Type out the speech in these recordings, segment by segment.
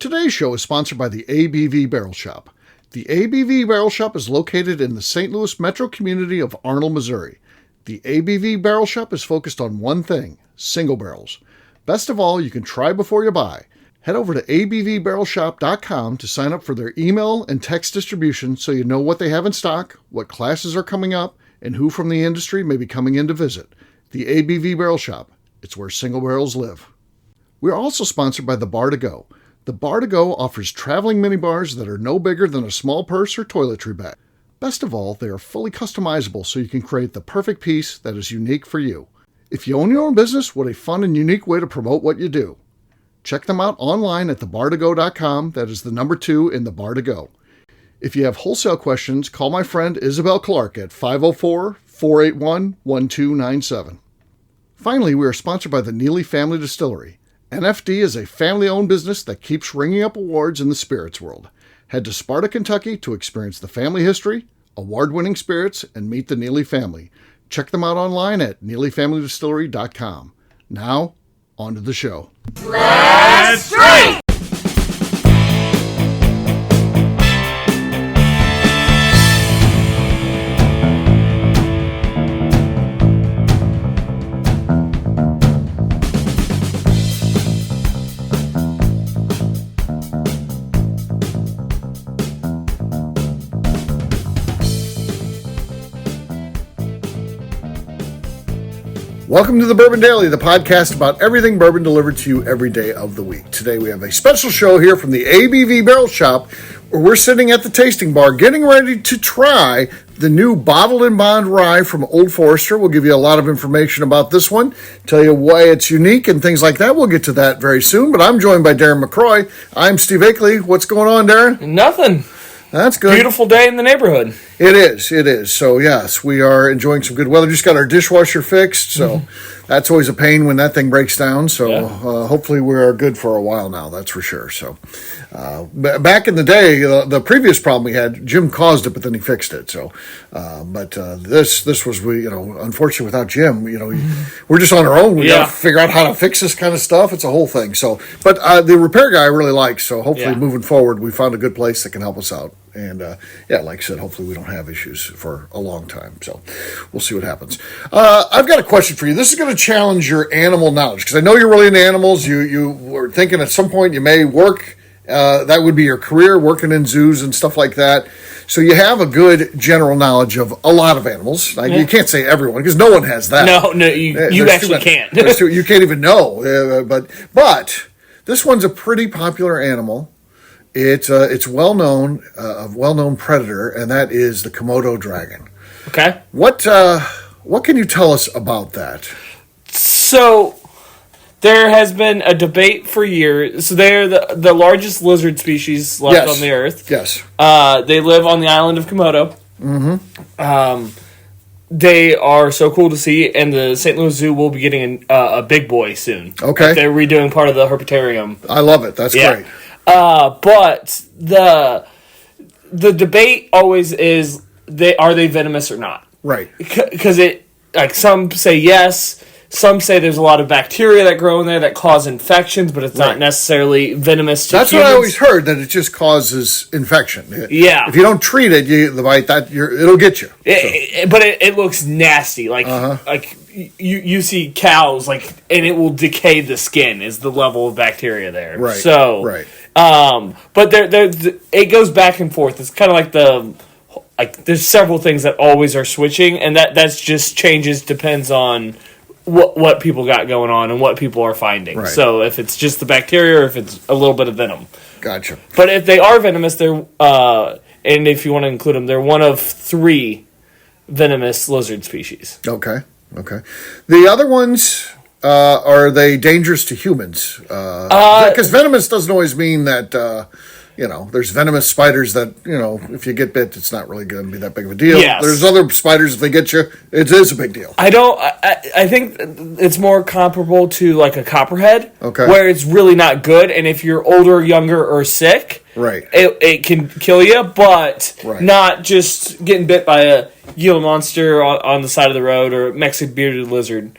Today's show is sponsored by the ABV Barrel Shop. The ABV Barrel Shop is located in the St. Louis metro community of Arnold, Missouri. The ABV Barrel Shop is focused on one thing, single barrels. Best of all, you can try before you buy. Head over to abvbarrelshop.com to sign up for their email and text distribution so you know what they have in stock, what classes are coming up, and who from the industry may be coming in to visit. The ABV Barrel Shop. It's where single barrels live. We are also sponsored by the Bar to Go. The Bar to Go offers traveling minibars that are no bigger than a small purse or toiletry bag. Best of all, they are fully customizable so you can create the perfect piece that is unique for you. If you own your own business, what a fun and unique way to promote what you do. Check them out online at thebar2go.com. That is the number 2 in the Bar to Go. If you have wholesale questions, call my friend Isabel Clark at 504-481-1297. Finally, we are sponsored by the Neely Family Distillery. NFD is a family-owned business that keeps ringing up awards in the spirits world. Head to Sparta, Kentucky to experience the family history, award-winning spirits, and meet the Neely family. Check them out online at neelyfamilydistillery.com. Now, on to the show. Let's drink! Welcome to the Bourbon Daily, the podcast about everything bourbon delivered to you every day of the week. Today we have a special show here from the ABV Barrel Shop where we're sitting at the tasting bar getting ready to try the new Bottled in Bond Rye from Old Forester. We'll give you a lot of information about this one, tell you why it's unique and things like that. We'll get to that very soon, but I'm joined by Darren McCroy. I'm Steve Akeley. What's going on, Darren? Nothing. That's good. Beautiful day in the neighborhood. It is. So, yes, we are enjoying some good weather. Just got our dishwasher fixed, so that's always a pain when that thing breaks down. So, hopefully we're good for a while now, that's for sure. So, back in the day, the previous problem we had, Jim caused it, but then he fixed it. So, this was, unfortunately without Jim, we're just on our own. We got to figure out how to fix this kind of stuff. It's a whole thing. So, but the repair guy I really like. So, hopefully moving forward, we found a good place that can help us out. And, like I said, hopefully we don't have issues for a long time. So we'll see what happens. I've got a question for you. This is going to challenge your animal knowledge because I know you're really into animals. You were thinking at some point you may work. That would be your career, working in zoos and stuff like that. So you have a good general knowledge of a lot of animals. You can't say everyone because no one has that. No, you actually can't. You can't even know. But this one's a pretty popular animal. It's well-known, a well-known predator, and that is the Komodo dragon. Okay. What can you tell us about that? So, there has been a debate for years. So, they're the largest lizard species left on the earth. Yes. They live on the island of Komodo. Mm-hmm. They are so cool to see, and the St. Louis Zoo will be getting a big boy soon. Okay. They're redoing part of the herpetarium. I love it. That's great. But the debate always is are they venomous or not? Right. Because some say yes, some say there's a lot of bacteria that grow in there that cause infections, but it's not necessally venomous to That's humans. what I always heard, that it just causes infection. Yeah. If you don't treat it, it'll get you. But it looks nasty. Like you see cows, and it will decay the skin is the level of bacteria there. Right. So, right. But it goes back and forth. It's kind of like there's several things that always are switching, and that's just changes depends on what people got going on and what people are finding. Right. So if it's just the bacteria or if it's a little bit of venom. Gotcha. But if they are venomous, they're and if you want to include them, they're one of 3 venomous lizard species. Okay. The other ones, are they dangerous to humans? Because venomous doesn't always mean that, there's venomous spiders that, if you get bit, it's not really going to be that big of a deal. Yes. There's other spiders, if they get you, it is a big deal. I think it's more comparable to like a copperhead. Okay. Where it's really not good, and if you're older, younger, or sick, right, it can kill you, but not just getting bit by a Gila monster on the side of the road or a Mexican bearded lizard.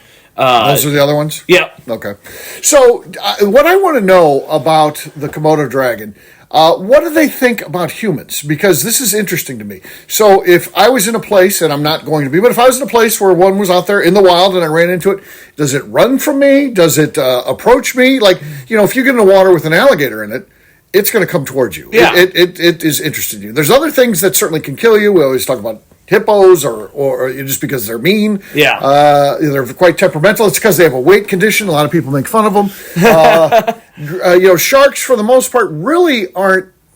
Those are the other ones? Yeah. Okay. So, what I want to know about the Komodo dragon, what do they think about humans? Because this is interesting to me. So, if I was in a place, and I'm not going to be, but if I was in a place where one was out there in the wild and I ran into it, does it run from me? Does it approach me? Like, if you get in the water with an alligator in it, it's going to come towards you. Yeah. It is interested in you. There's other things that certainly can kill you. We always talk about hippos or just because they're mean. Yeah. They're quite temperamental. It's because they have a weight condition. A lot of people make fun of them. Sharks, for the most part, really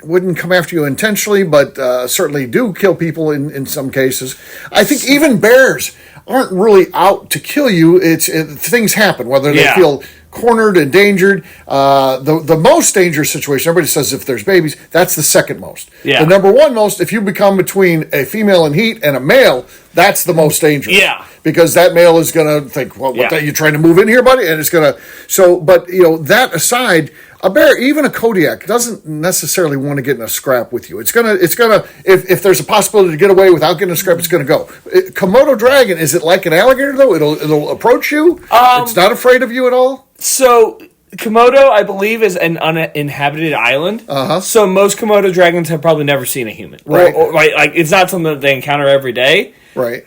wouldn't come after you intentionally, but certainly do kill people in some cases. I think even bears aren't really out to kill you. Things happen, whether they feel cornered, endangered. The most dangerous situation, everybody says if there's babies, that's the second most. Yeah. The number one most, if you become between a female in heat and a male, that's the most dangerous. Yeah. Because that male is going to think, well, what are you trying to move in here, buddy? And it's going to, that aside, a bear, even a Kodiak, doesn't necessarily want to get in a scrap with you. It's gonna, if there's a possibility to get away without getting a scrap, it's gonna go. Komodo dragon, is it like an alligator though? It'll approach you. It's not afraid of you at all. So Komodo, I believe, is an uninhabited island. So most Komodo dragons have probably never seen a human. Right. Like it's not something that they encounter every day. Right.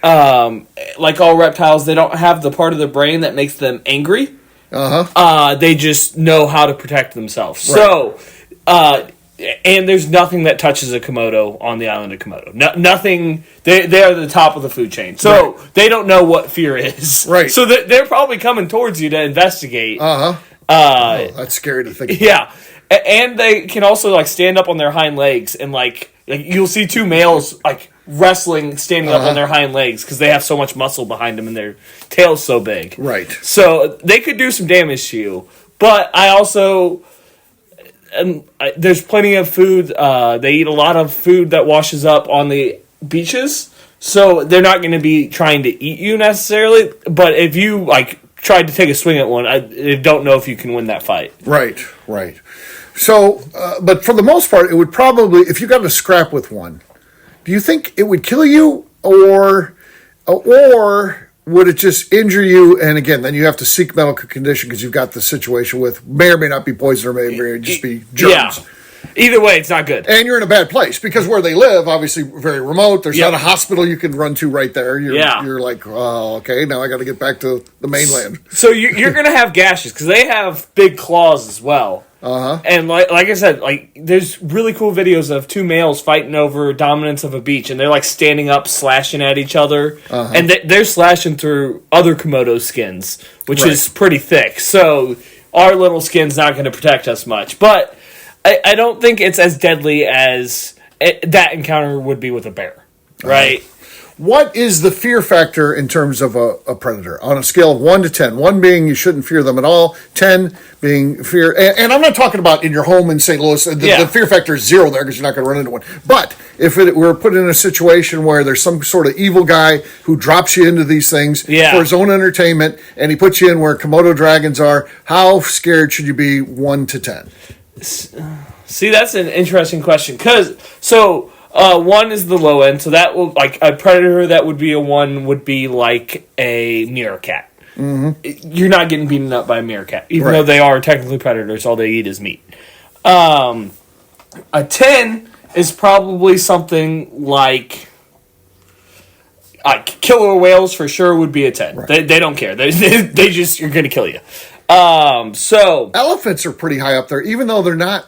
Like all reptiles, they don't have the part of the brain that makes them angry. They just know how to protect themselves. Right. So, and there's nothing that touches a Komodo on the island of Komodo. Nothing. They are the top of the food chain. So they don't know what fear is. Right. So they're probably coming towards you to investigate. That's scary to think about. Yeah. And they can also stand up on their hind legs and like you'll see two males wrestling, standing up on their hind legs because they have so much muscle behind them and their tail's so big. Right. So they could do some damage to you. But I also, there's plenty of food. They eat a lot of food that washes up on the beaches. So they're not going to be trying to eat you necessarily. But if you tried to take a swing at one, I don't know if you can win that fight. Right. So, but for the most part, it would probably, if you got in a scrap with one, do you think it would kill you, or would it just injure you? And again, then you have to seek medical condition because you've got the situation with may or may not be poison or may just be germs. Yeah. Either way, it's not good. And you're in a bad place because where they live, obviously very remote. There's not a hospital you can run to right there. You're like, oh, okay, now I got to get back to the mainland. So you're going to have gashes because they have big claws as well. And like I said, there's really cool videos of two males fighting over dominance of a beach, and they're standing up, slashing at each other, and they're slashing through other Komodo skins, which is pretty thick. So our little skin's not going to protect us much, but I don't think it's as deadly as that encounter would be with a bear, right? What is the fear factor in terms of a predator on a scale of 1 to 10? 1 being you shouldn't fear them at all, 10 being fear. And I'm not talking about in your home in St. Louis. The fear factor is 0 there because you're not going to run into one. But if we're put in a situation where there's some sort of evil guy who drops you into these things for his own entertainment and he puts you in where Komodo dragons are, how scared should you be 1 to 10? See, that's an interesting question. 1 is the low end, so that will a predator that would be a 1 would be like a meerkat. You're not getting beaten up by a meerkat, even though they are technically predators. All they eat is meat. A 10 is probably something like killer whales for sure would be a 10. Right. They don't care. They just you're going to kill you. So elephants are pretty high up there, even though they're not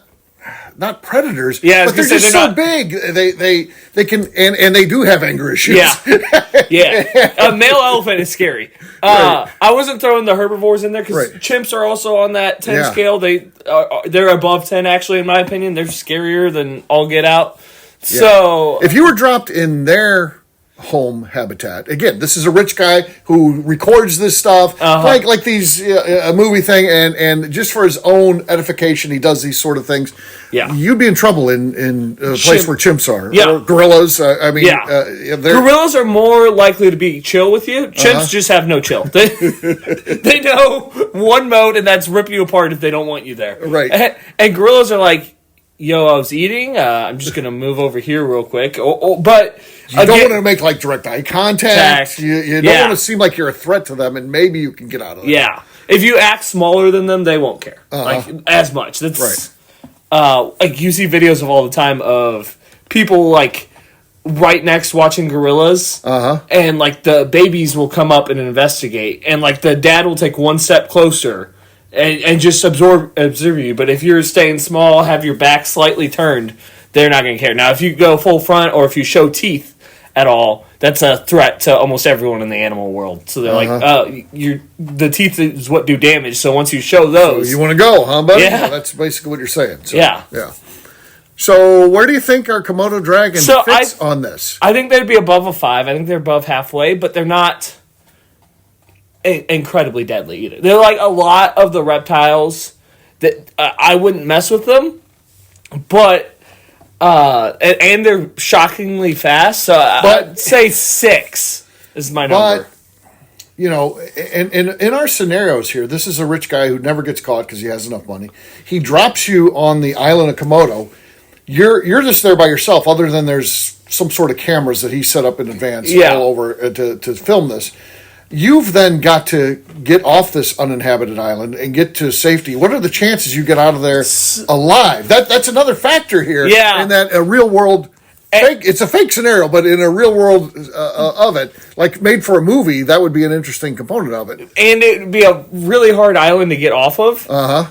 predators, but they're just so big. They can and they do have anger issues. A male elephant is scary. I wasn't throwing the herbivores in there because chimps are also on that 10 scale. They're above 10 actually, in my opinion. They're scarier than all get out. So if you were dropped in their home habitat, again, this is a rich guy who records this stuff like these a movie thing, and just for his own edification he does these sort of things. You'd be in trouble in a place where chimps are, or gorillas. Gorillas are more likely to be chill with you. Chimps just have no chill. They know one mode, and that's rip you apart if they don't want you there. Right. And gorillas are like, yo, I was eating. I'm just going to move over here real quick. But you don't want to make like direct eye contact. You don't want to seem like you're a threat to them, and maybe you can get out of it. Yeah. If you act smaller than them, they won't care like as much. That's right. Like you see videos of all the time of people like right next watching gorillas, and like the babies will come up and investigate, and like the dad will take one step closer and just observe you. But if you're staying small, have your back slightly turned, they're not going to care. Now, if you go full front or if you show teeth at all, that's a threat to almost everyone in the animal world. So they're like, the teeth is what do damage. So once you show those, so you want to go, huh, buddy? Yeah. That's basically what you're saying. So, yeah. So where do you think our Komodo dragon fits on this? I think they'd be above a 5. I think they're above halfway, but they're not incredibly deadly either. They're like a lot of the reptiles that I wouldn't mess with them, but and they're shockingly fast. So I'd say 6 is my number. But you know, in our scenarios here, this is a rich guy who never gets caught because he has enough money. He drops you on the island of Komodo. You're just there by yourself, other than there's some sort of cameras that he set up in advance all over to film this. You've then got to get off this uninhabited island and get to safety. What are the chances you get out of there alive? That's another factor here. Yeah. In that a real world fake, it's a fake scenario, but in a real world of it, like made for a movie, that would be an interesting component of it. And it would be a really hard island to get off of.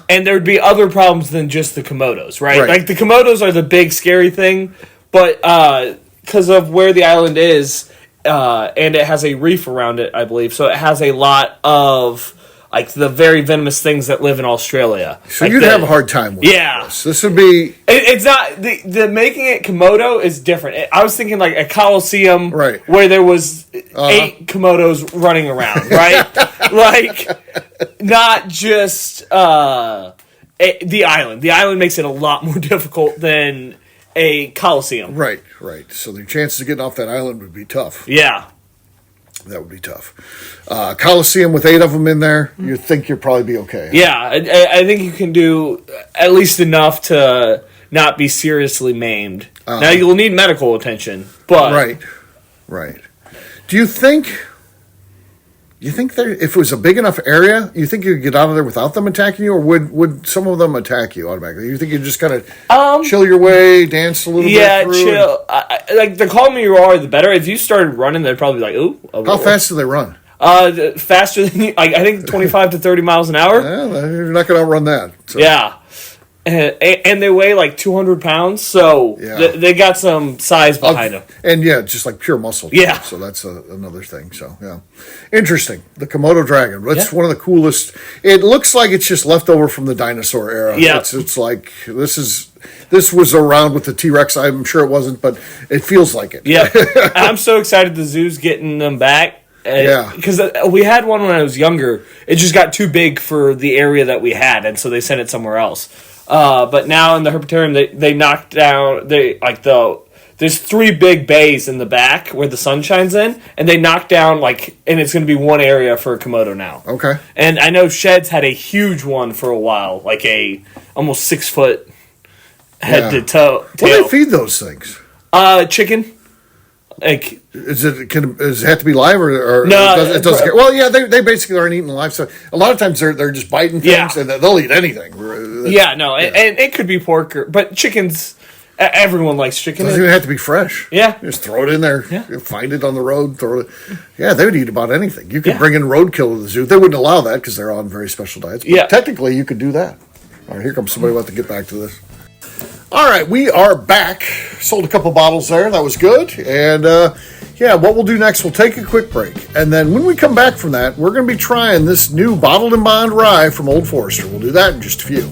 And there would be other problems than just the Komodos, right? Like the Komodos are the big scary thing, but because of where the island is, and it has a reef around it, I believe, so it has a lot of like the very venomous things that live in Australia. So like you'd have a hard time with this. This would be... It's not... The making it Komodo is different. I was thinking like a Coliseum where there was 8 Komodos running around, right? Like, not just the island. The island makes it a lot more difficult than a Coliseum. Right. So the chances of getting off that island would be tough. Yeah. That would be tough. Coliseum with 8 of them in there, you think you'd probably be okay. Huh? Yeah, I think you can do at least enough to not be seriously maimed. Now, you'll need medical attention, but... Right. Do you think there, if it was a big enough area, you think you could get out of there without them attacking you, or would some of them attack you automatically? You think you'd just kind of chill your way, dance a little bit? Yeah, chill. Like, the calmer you are, the better. If you started running, they'd probably be like, ooh. How fast do they run? Faster than you, I think 25 to 30 miles an hour. Yeah, you're not going to outrun that. So. Yeah. And they weigh like 200 pounds, so they got some size behind them. And just like pure muscle. Yeah. So that's another thing. So, interesting. The Komodo dragon. That's one of the coolest. It looks like it's just left over from the dinosaur era. Yeah. It's like, this was around with the T-Rex. I'm sure it wasn't, but it feels like it. Yeah. I'm so excited the zoo's getting them back. Because we had one when I was younger. It just got too big for the area that we had, and so they sent it somewhere else. But now in the herpetarium, they knocked down there's 3 big bays in the back where the sun shines in, and they knocked down and it's going to be one area for Komodo now. Okay. And I know Sheds had a huge one for a while, like a almost 6 foot head to toe. What do they feed those things? Chicken. Like, does it have to be live or no? It doesn't care. Well, they basically aren't eating live. So a lot of times they're just biting things and they'll eat anything. And it could be pork, but chickens. Everyone likes chicken. It doesn't even have to be fresh. Yeah, just throw it in there. Yeah. Find it on the road. Throw it. Yeah, they would eat about anything. You could bring in roadkill to the zoo. They wouldn't allow that because they're on very special diets. But technically, you could do that. All right, here comes somebody about to get back to this. All right, we are back. Sold a couple bottles there. That was good. And, what we'll do next, we'll take a quick break. And then when we come back from that, we're going to be trying this new Bottled and Bond rye from Old Forester. We'll do that in just a few.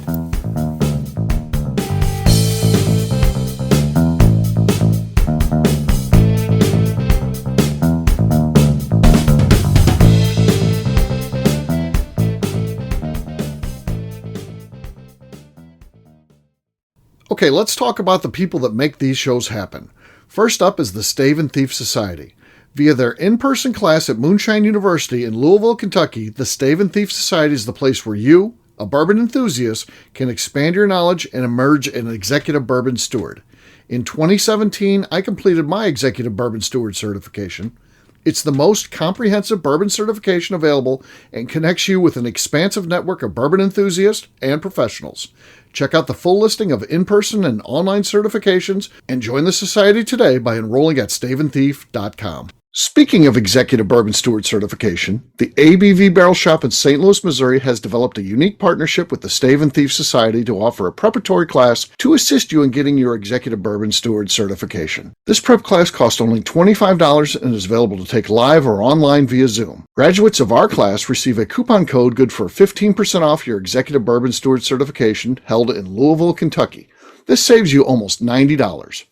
Okay, let's talk about the people that make these shows happen. First up is the Stave and Thief Society. Via their in-person class at Moonshine University in Louisville, Kentucky, the Stave and Thief Society is the place where you, a bourbon enthusiast can expand your knowledge and emerge an executive bourbon steward. In 2017, I completed my executive bourbon steward certification. It's the most comprehensive bourbon certification available and connects you with an expansive network of bourbon enthusiasts and professionals. Check out the full listing of in-person and online certifications and join the society today by enrolling at staveandthief.com. Speaking of Executive Bourbon Steward certification, the ABV Barrel Shop in St. Louis, Missouri has developed a unique partnership with the Stave and Thief Society to offer a preparatory class to assist you in getting your Executive Bourbon Steward certification. This prep class costs only $25 and is available to take live or online via Zoom. Graduates of our class receive a coupon code good for 15% off your Executive Bourbon Steward certification held in Louisville, Kentucky. This saves you almost $90.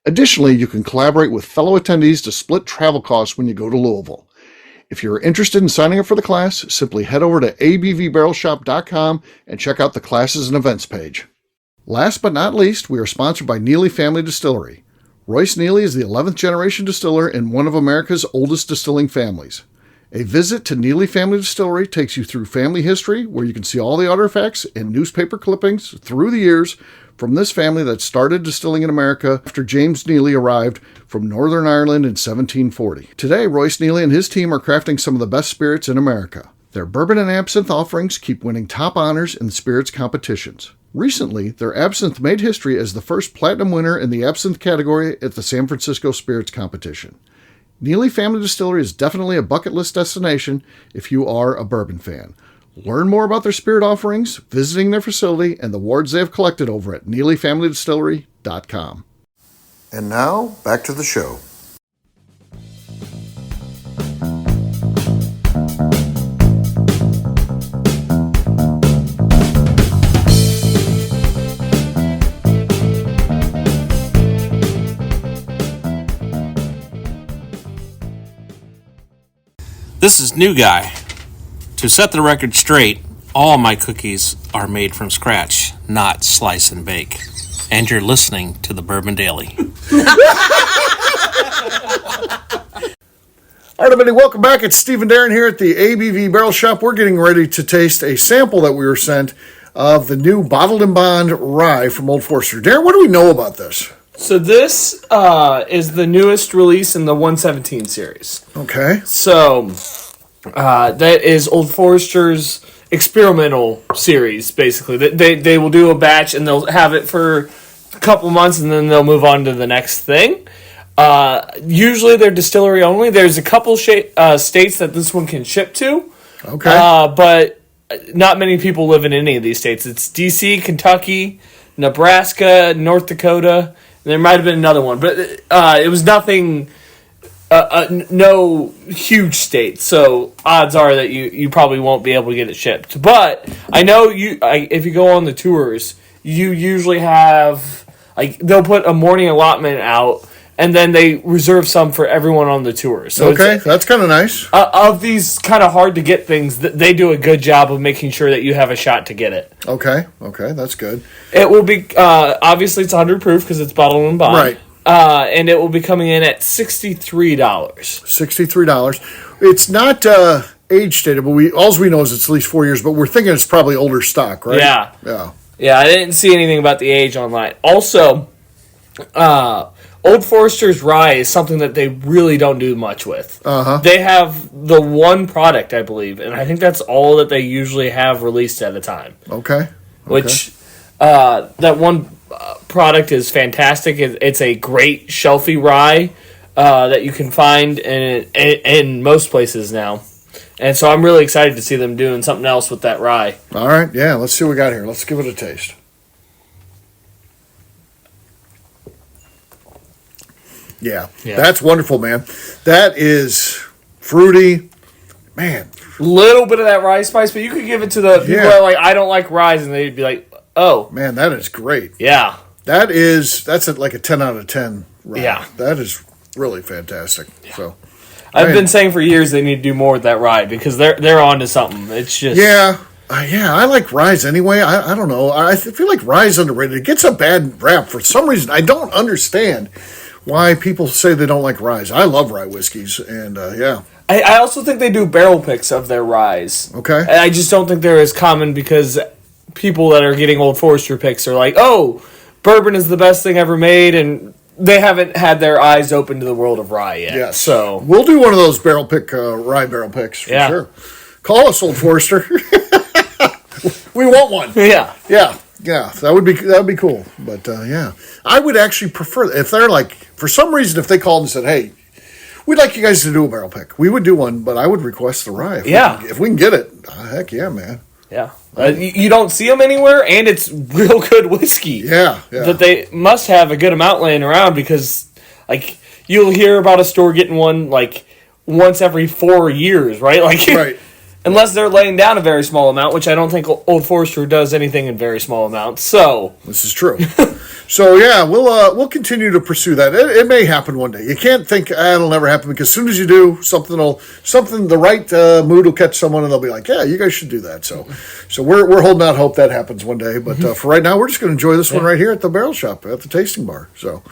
Additionally, you can collaborate with fellow attendees to split travel costs when you go to Louisville. If you're interested in signing up for the class, simply head over to abvbarrelshop.com and check out the classes and events page. Last but not least, we are sponsored by Neely Family Distillery. Royce Neely is the 11th generation distiller in one of America's oldest distilling families. A visit to Neely Family Distillery takes you through family history, where you can see all the artifacts and newspaper clippings through the years from this family that started distilling in America after James Neely arrived from Northern Ireland in 1740. Today, Royce Neely and his team are crafting some of the best spirits in America. Their bourbon and absinthe offerings keep winning top honors in spirits competitions. Recently, their absinthe made history as the first platinum winner in the absinthe category at the San Francisco Spirits Competition. Neely Family Distillery is definitely a bucket list destination if you are a bourbon fan. Learn more about their spirit offerings, visiting their facility, and the awards they have collected over at NeelyFamilyDistillery.com. And now, back to the show. This is New Guy. To set the record straight, all my cookies are made from scratch, not slice and bake. And you're listening to the Bourbon Daily. All right, everybody, welcome back. It's Steve and Darren here at the ABV Barrel Shop. We're getting ready to taste a sample that we were sent of the new Bottled and Bond Rye from Old Forester. Darren, what do we know about this? So this is the newest release in the 117 series. Okay. So that is Old Forester's experimental series, basically. They will do a batch and they'll have it for a couple months and then they'll move on to the next thing. Usually they're distillery only. There's a couple states that this one can ship to. Okay. But not many people live in any of these states. It's D.C., Kentucky, Nebraska, North Dakota. There might have been another one, but it was nothing, no huge state. So odds are that you probably won't be able to get it shipped. But I know if you go on the tours, you usually have, they'll put a morning allotment out, and then they reserve some for everyone on the tour. So okay, that's kind of nice. Of these kind of hard to get things, they do a good job of making sure that you have a shot to get it. Okay, that's good. It will be, obviously it's 100 proof because it's bottled and bond. Right. And it will be coming in at $63. $63. It's not age stated, but all we know is it's at least 4 years, but we're thinking it's probably older stock, right? Yeah. Yeah. Yeah, I didn't see anything about the age online. Also, Old Forester's Rye is something that they really don't do much with. Uh-huh. They have the one product, I believe, and I think that's all that they usually have released at a time. Okay. Which, that one product is fantastic. It's a great shelfie rye that you can find in most places now. And so I'm really excited to see them doing something else with that rye. All right, yeah, let's see what we got here. Let's give it a taste. Yeah, that's wonderful, man. That is fruity. Man. Little bit of that rye spice, but you could give it to the people that are like, I don't like rye, and they'd be like, oh. Man, that is great. Yeah. That's like a 10 out of 10 rye. Yeah. That is really fantastic. Yeah. So I've been saying for years they need to do more with that rye because they're on to something. It's just... Yeah, I like rye anyway. I don't know. I feel like rye is underrated. It gets a bad rap for some reason. I don't understand why people say they don't like rye. I love rye whiskeys, and yeah. I also think they do barrel picks of their ryes. Okay. And I just don't think they're as common because people that are getting Old Forester picks are like, oh, bourbon is the best thing ever made, and they haven't had their eyes open to the world of rye yet. Yes. So we'll do one of those rye barrel picks for sure. Call us, Old Forester. We want one. Yeah. That would be cool. But yeah, I would actually prefer if they're like, for some reason, if they called and said, hey, we'd like you guys to do a barrel pick, we would do one, but I would request the rye. If we can get it, heck yeah, man. Yeah. You don't see them anywhere, and it's real good whiskey. Yeah. That they must have a good amount laying around, because, like, you'll hear about a store getting one, like, once every 4 years, right? Like, right. Unless they're laying down a very small amount, which I don't think Old Forester does anything in very small amounts. So this is true. So yeah, we'll continue to pursue that. It may happen one day. You can't think it'll never happen, because as soon as you do, the right mood will catch someone, and they'll be like, yeah, you guys should do that. So we're holding out hope that happens one day. But for right now, we're just going to enjoy this one right here at the Barrel Shop at the tasting bar. So.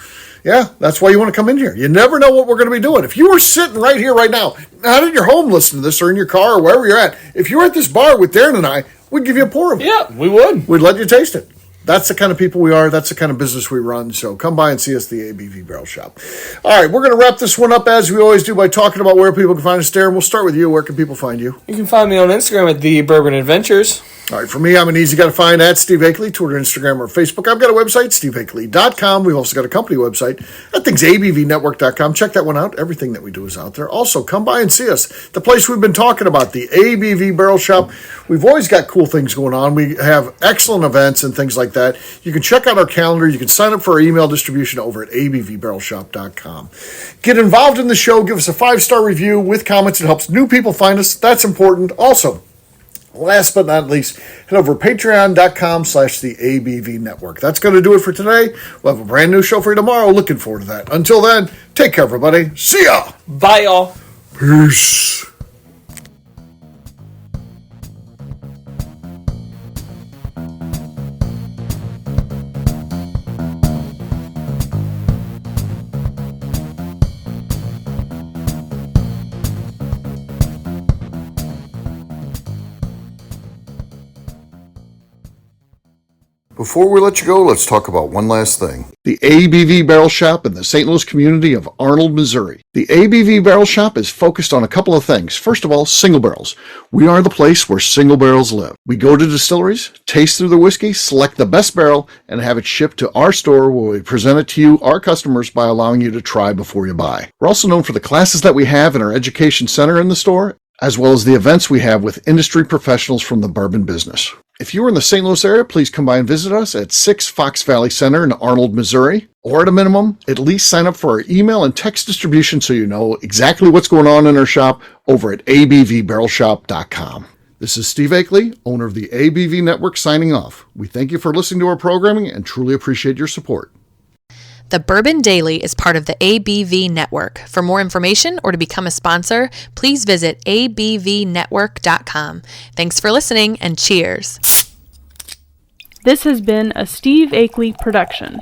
Yeah, that's why you want to come in here. You never know what we're going to be doing. If you were sitting right here right now, not in your home listening to this, or in your car, or wherever you're at, if you were at this bar with Darren and I, we'd give you a pour of it. Yeah, we would. We'd let you taste it. That's the kind of people we are. That's the kind of business we run. So come by and see us at the ABV Barrel Shop. All right, we're going to wrap this one up as we always do by talking about where people can find us. Darren, we'll start with you. Where can people find you? You can find me on Instagram at the Bourbon Adventures. All right, for me, I'm an easy guy to find at Steve Akeley, Twitter, Instagram, or Facebook. I've got a website, steveakeley.com. We've also got a company website. That thing's abvnetwork.com. Check that one out. Everything that we do is out there. Also, come by and see us. The place we've been talking about, the ABV Barrel Shop. We've always got cool things going on. We have excellent events and things like that. You can check out our calendar. You can sign up for our email distribution over at abvbarrelshop.com. Get involved in the show. Give us a 5-star review with comments. It helps new people find us. That's important. Also, last but not least, head over to patreon.com/the ABV Network. That's going to do it for today. We'll have a brand new show for you tomorrow. Looking forward to that. Until then, take care, everybody. See ya. Bye, y'all. Peace. Before we let you go, let's talk about one last thing. The ABV Barrel Shop in the St. Louis community of Arnold, Missouri. The ABV Barrel Shop is focused on a couple of things. First of all, single barrels. We are the place where single barrels live. We go to distilleries, taste through the whiskey, select the best barrel, and have it shipped to our store where we present it to you, our customers, by allowing you to try before you buy. We're also known for the classes that we have in our education center in the store, as well as the events we have with industry professionals from the bourbon business. If you're in the St. Louis area, please come by and visit us at 6 Fox Valley Center in Arnold, Missouri. Or at a minimum, at least sign up for our email and text distribution so you know exactly what's going on in our shop over at abvbarrelshop.com. This is Steve Akeley, owner of the ABV Network, signing off. We thank you for listening to our programming and truly appreciate your support. The Bourbon Daily is part of the ABV Network. For more information or to become a sponsor, please visit abvnetwork.com. Thanks for listening, and cheers. This has been a Steve Akeley production.